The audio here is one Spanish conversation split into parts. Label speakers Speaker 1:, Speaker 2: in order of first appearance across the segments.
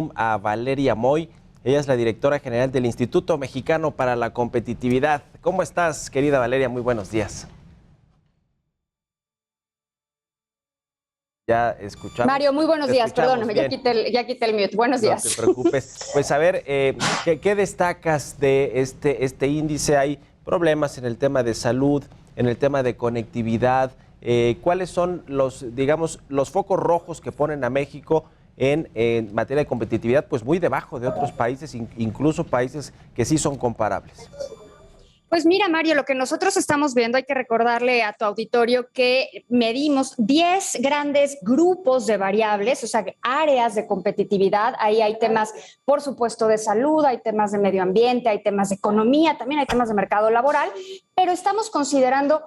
Speaker 1: Zoom a Valeria Moy. Ella es la directora general del Instituto Mexicano para la Competitividad. ¿Cómo estás, querida Valeria? Muy buenos días. Ya escuchamos.
Speaker 2: Mario, muy buenos días. Perdóname, ya quité el mute. Buenos días.
Speaker 1: No te preocupes. Pues a ver, ¿qué destacas de este índice? Hay problemas en el tema de salud, en el tema de conectividad. ¿Cuáles son los focos rojos que ponen a México en materia de competitividad? Pues muy debajo de otros países, incluso países que sí son comparables.
Speaker 2: Pues mira, Mario, lo que nosotros estamos viendo, hay que recordarle a tu auditorio que medimos 10 grandes grupos de variables, o sea, áreas de competitividad. Ahí hay temas, por supuesto, de salud, hay temas de medio ambiente, hay temas de economía, también hay temas de mercado laboral, pero estamos considerando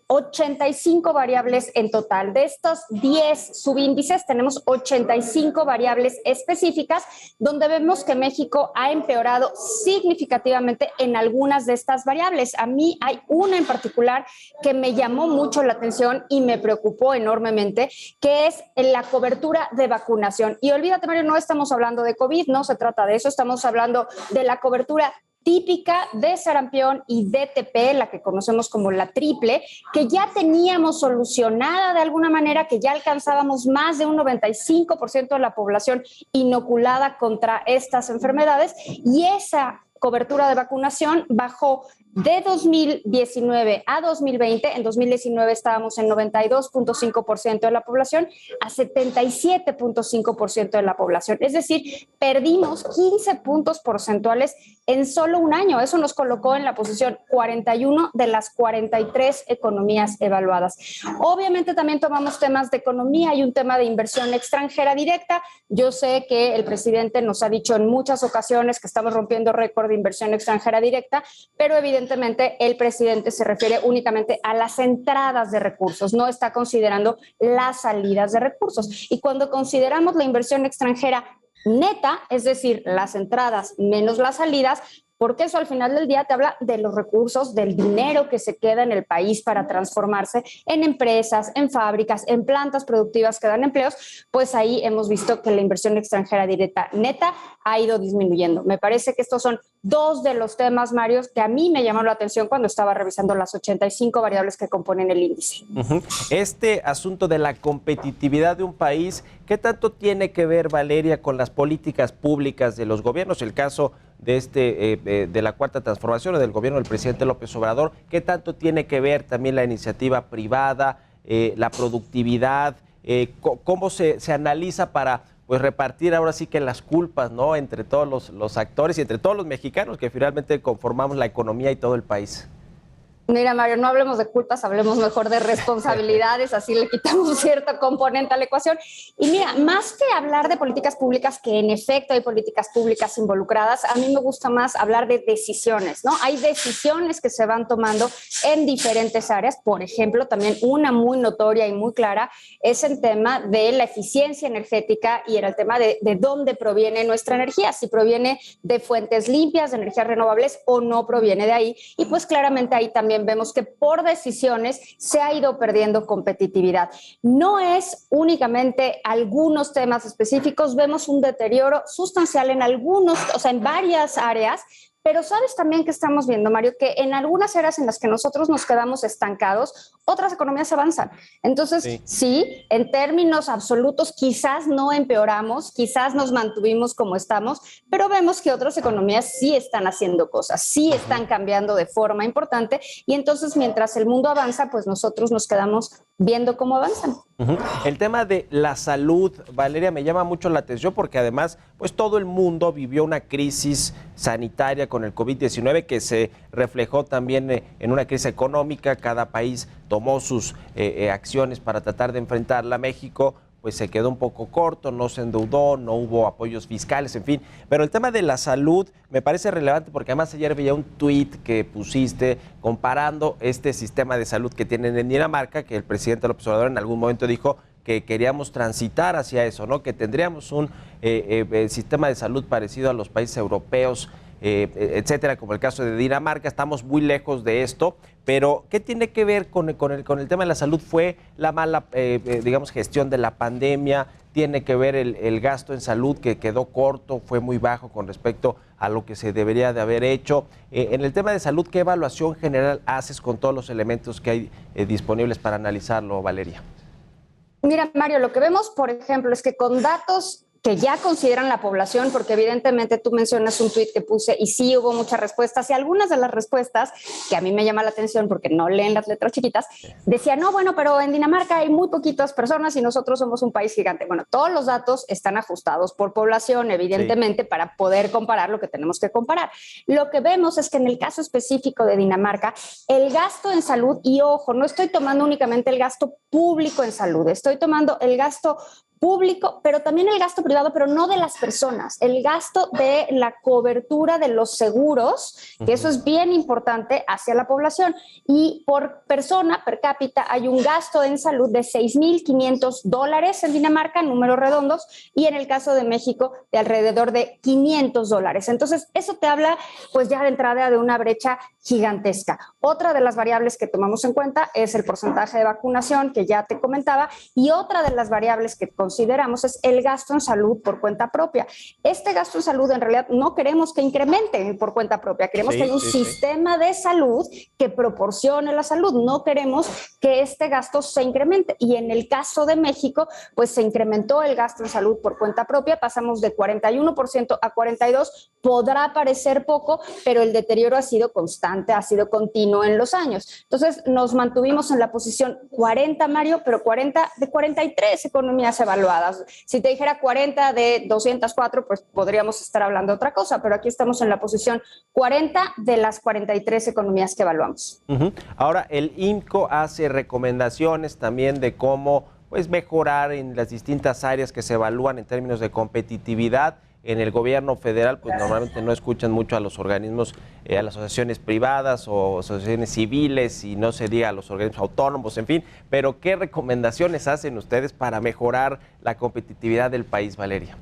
Speaker 2: 85 variables en total. De estos 10 subíndices tenemos 85 variables específicas donde vemos que México ha empeorado significativamente en algunas de estas variables. A mí hay una en particular que me llamó mucho la atención y me preocupó enormemente, que es la cobertura de vacunación. Y olvídate, Mario, no estamos hablando de COVID, no se trata de eso, estamos hablando de la cobertura típica de sarampión y DTP, la que conocemos como la triple, que ya teníamos solucionada de alguna manera, que ya alcanzábamos más de un 95% de la población inoculada contra estas enfermedades, y esa cobertura de vacunación bajó de 2019 a 2020. En 2019 estábamos en 92.5% de la población a 77.5% de la población. Es decir, perdimos 15 puntos porcentuales en solo un año. Eso nos colocó en la posición 41 de las 43 economías evaluadas. Obviamente también tomamos temas de economía y un tema de inversión extranjera directa. Yo sé que el presidente nos ha dicho en muchas ocasiones que estamos rompiendo récord de inversión extranjera directa, pero evidentemente el presidente se refiere únicamente a las entradas de recursos, no está considerando las salidas de recursos. Y cuando consideramos la inversión extranjera neta, es decir, las entradas menos las salidas, porque eso al final del día te habla de los recursos, del dinero que se queda en el país para transformarse en empresas, en fábricas, en plantas productivas que dan empleos, pues ahí hemos visto que la inversión extranjera directa neta ha ido disminuyendo. Me parece que estos son dos de los temas, Mario, que a mí me llamaron la atención cuando estaba revisando las 85 variables que componen el índice.
Speaker 1: Este asunto de la competitividad de un país, ¿qué tanto tiene que ver, Valeria, con las políticas públicas de los gobiernos? El caso de la Cuarta Transformación o del gobierno del presidente López Obrador, ¿qué tanto tiene que ver también la iniciativa privada, la productividad? ¿Cómo se analiza para pues repartir ahora sí que las culpas, ¿no?, entre todos los actores y entre todos los mexicanos que finalmente conformamos la economía y todo el país?
Speaker 2: Mira, Mario, no hablemos de culpas, hablemos mejor de responsabilidades, así le quitamos cierto componente a la ecuación. Y mira, más que hablar de políticas públicas, que en efecto hay políticas públicas involucradas, a mí me gusta más hablar de decisiones, ¿no? Hay decisiones que se van tomando en diferentes áreas. Por ejemplo, también una muy notoria y muy clara es el tema de la eficiencia energética y era el tema de dónde proviene nuestra energía, si proviene de fuentes limpias, de energías renovables o no proviene de ahí. Y pues claramente ahí también vemos que por decisiones se ha ido perdiendo competitividad. No es únicamente algunos temas específicos, vemos un deterioro sustancial en algunos, o sea, en varias áreas. Pero sabes también que estamos viendo, Mario, que en algunas áreas en las que nosotros nos quedamos estancados, otras economías avanzan. Entonces, sí, en términos absolutos, quizás no empeoramos, quizás nos mantuvimos como estamos, pero vemos que otras economías sí están haciendo cosas, sí están cambiando de forma importante y entonces mientras el mundo avanza, pues nosotros nos quedamos viendo cómo avanzan.
Speaker 1: El tema de la salud, Valeria, me llama mucho la atención porque además, pues todo el mundo vivió una crisis sanitaria con el COVID-19 que se reflejó también en una crisis económica. Cada país tomó sus acciones para tratar de enfrentarla. México pues se quedó un poco corto, no se endeudó, no hubo apoyos fiscales, en fin. Pero el tema de la salud me parece relevante porque además ayer veía un tuit que pusiste comparando este sistema de salud que tienen en Dinamarca, que el presidente López Obrador en algún momento dijo que queríamos transitar hacia eso, ¿no? Que tendríamos un sistema de salud parecido a los países europeos, etcétera, como el caso de Dinamarca. Estamos muy lejos de esto, pero ¿qué tiene que ver con el tema de la salud? ¿Fue la mala, digamos, gestión de la pandemia? tiene que ver el gasto en salud, que quedó corto, fue muy bajo con respecto a lo que se debería de haber hecho. En el tema de salud, ¿qué evaluación general haces con todos los elementos que hay disponibles para analizarlo, Valeria?
Speaker 2: Mira, Mario, lo que vemos, por ejemplo, es que con datos que ya consideran la población, porque evidentemente tú mencionas un tuit que puse y sí hubo muchas respuestas, y algunas de las respuestas, que a mí me llama la atención porque no leen las letras chiquitas, decían, no, bueno, pero en Dinamarca hay muy poquitas personas y nosotros somos un país gigante. Bueno, todos los datos están ajustados por población, evidentemente, sí, para poder comparar lo que tenemos que comparar. Lo que vemos es que en el caso específico de Dinamarca, el gasto en salud, y ojo, no estoy tomando únicamente el gasto público en salud, estoy tomando el gasto público, pero también el gasto privado, pero no de las personas, el gasto de la cobertura de los seguros, que eso es bien importante hacia la población. Y por persona, per cápita, hay un gasto en salud de $6,500 en Dinamarca, números redondos, y en el caso de México, de alrededor de $500. Entonces, eso te habla, pues ya de entrada, de una brecha gigantesca. Otra de las variables que tomamos en cuenta es el porcentaje de vacunación, que ya te comentaba, y otra de las variables que consideramos es el gasto en salud por cuenta propia. Este gasto en salud en realidad no queremos que incremente por cuenta propia, queremos que haya un sistema de salud que proporcione la salud, no queremos que este gasto se incremente. Y en el caso de México, pues se incrementó el gasto en salud por cuenta propia, pasamos de 41% a 42%, podrá parecer poco, pero el deterioro ha sido constante, ha sido continuo en los años. Entonces nos mantuvimos en la posición 40, Mario, pero 40 de 43 economías evaluadas. Si te dijera 40 de 204, pues podríamos estar hablando de otra cosa, pero aquí estamos en la posición 40 de las 43 economías que evaluamos.
Speaker 1: Ahora, el INCO hace recomendaciones también de cómo pues, mejorar en las distintas áreas que se evalúan en términos de competitividad. En el gobierno federal, pues normalmente no escuchan mucho a los organismos, a las asociaciones privadas o asociaciones civiles, y no se diga a los organismos autónomos, en fin. Pero, ¿qué recomendaciones hacen ustedes para mejorar la competitividad del país, Valeria?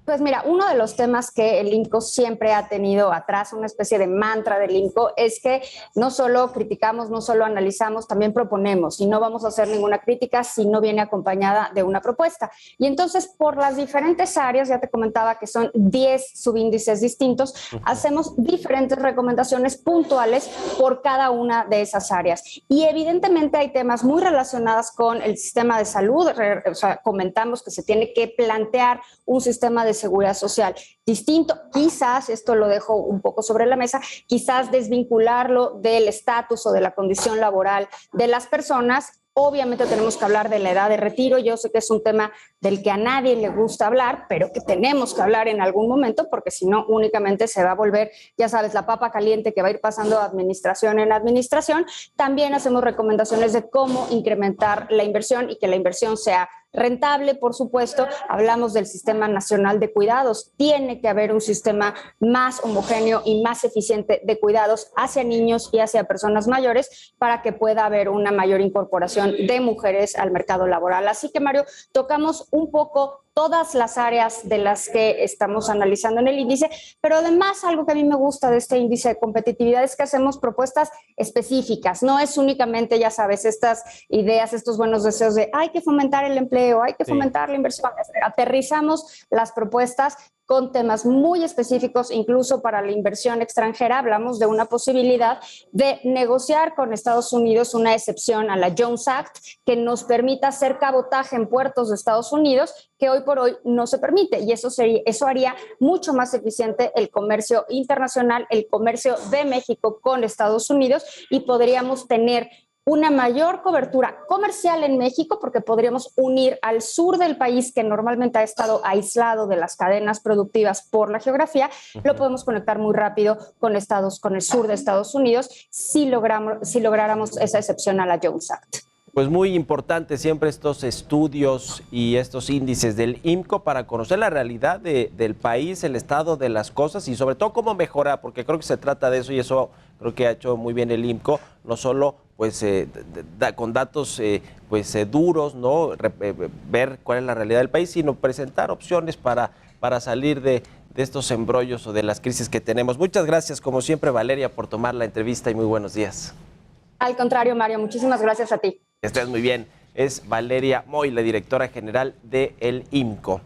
Speaker 2: Pues mira, uno de los temas que el INCO siempre ha tenido atrás, una especie de mantra del INCO, es que no solo criticamos, no solo analizamos, también proponemos, y no vamos a hacer ninguna crítica si no viene acompañada de una propuesta. Y entonces, por las diferentes áreas, ya te comentaba que son 10 subíndices distintos, hacemos diferentes recomendaciones puntuales por cada una de esas áreas. Y evidentemente hay temas muy relacionados con el sistema de salud, o sea, comentamos que se tiene que plantear un sistema de seguridad social distinto, quizás, esto lo dejo un poco sobre la mesa, quizás desvincularlo del estatus o de la condición laboral de las personas. Obviamente tenemos que hablar de la edad de retiro. Yo sé que es un tema del que a nadie le gusta hablar, pero que tenemos que hablar en algún momento, porque si no únicamente se va a volver, ya sabes, la papa caliente que va a ir pasando de administración en administración. También hacemos recomendaciones de cómo incrementar la inversión y que la inversión sea rentable, por supuesto. Hablamos del Sistema Nacional de Cuidados. Tiene que haber un sistema más homogéneo y más eficiente de cuidados hacia niños y hacia personas mayores para que pueda haber una mayor incorporación de mujeres al mercado laboral. Así que, Mario, tocamos un poco todas las áreas de las que estamos analizando en el índice, pero además algo que a mí me gusta de este índice de competitividad es que hacemos propuestas específicas. No es únicamente, ya sabes, estas ideas, estos buenos deseos de hay que fomentar el empleo, hay que fomentar la inversión. Aterrizamos las propuestas con temas muy específicos, incluso para la inversión extranjera. Hablamos de una posibilidad de negociar con Estados Unidos una excepción a la Jones Act que nos permita hacer cabotaje en puertos de Estados Unidos, que hoy por hoy no se permite, y eso haría mucho más eficiente el comercio internacional, el comercio de México con Estados Unidos, y podríamos tener una mayor cobertura comercial en México, porque podríamos unir al sur del país, que normalmente ha estado aislado de las cadenas productivas por la geografía, lo podemos conectar muy rápido con el sur de Estados Unidos, si lográramos esa excepción a la Jones Act.
Speaker 1: Pues muy importante siempre estos estudios y estos índices del INCO para conocer la realidad del país, el estado de las cosas y sobre todo cómo mejorar, porque creo que se trata de eso, y eso creo que ha hecho muy bien el INCO, no solo pues con datos duros, ¿no? Ver cuál es la realidad del país, sino presentar opciones para salir de estos embrollos o de las crisis que tenemos. Muchas gracias, como siempre, Valeria, por tomar la entrevista, y muy buenos días.
Speaker 2: Al contrario, Mario, muchísimas gracias a ti.
Speaker 1: Que estés muy bien. es Valeria Moy, la directora general de el IMCO.